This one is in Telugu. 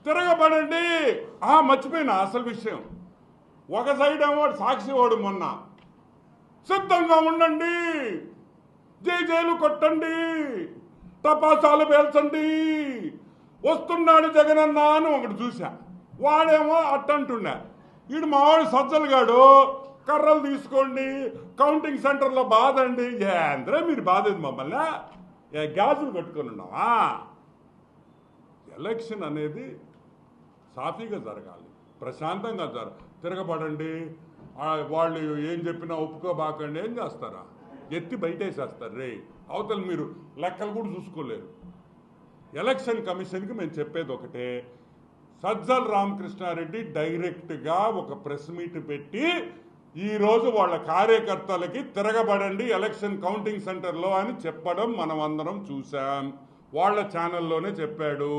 తిరగబడండి. మర్చిపోయినా అసలు విషయం. ఒక సైడ్ ఏమో సాక్షి వాడు మొన్న సిద్ధంగా ఉండండి, జైలు కొట్టండి, టపాసాలు పేల్చండి, వస్తున్నాడు జగనన్న అని ఒకటి చూసా. వాడేమో అట్టంటుండే. వీడు మావాడు సజ్జలుగాడు కర్రలు తీసుకోండి, కౌంటింగ్ సెంటర్లో బాధండి. ఏంద్రే మీరు బాధేది మమ్మల్ని? గ్యాసులు కట్టుకొని ఉన్నావా? ఎలక్షన్ అనేది సాఫీగా జరగాలి, ప్రశాంతంగా తిరగబడండి. వాళ్ళు ఏం చెప్పినా ఒప్పుకోబాకండి. ఏం చేస్తారా? ఎత్తి బయటేసేస్తారు రే. అవతల మీరు లెక్కలు కూడా చూసుకోలేరు. ఎలక్షన్ కమిషన్కి మేము చెప్పేది ఒకటే, సజ్జల రామకృష్ణారెడ్డి డైరెక్ట్గా ఒక ప్రెస్ మీట్ పెట్టి ఈరోజు వాళ్ళ కార్యకర్తలకి తిరగబడండి ఎలక్షన్ కౌంటింగ్ సెంటర్లో అని చెప్పడం మనం అందరం చూసాం. వాళ్ళ ఛానల్లోనే చెప్పాడు.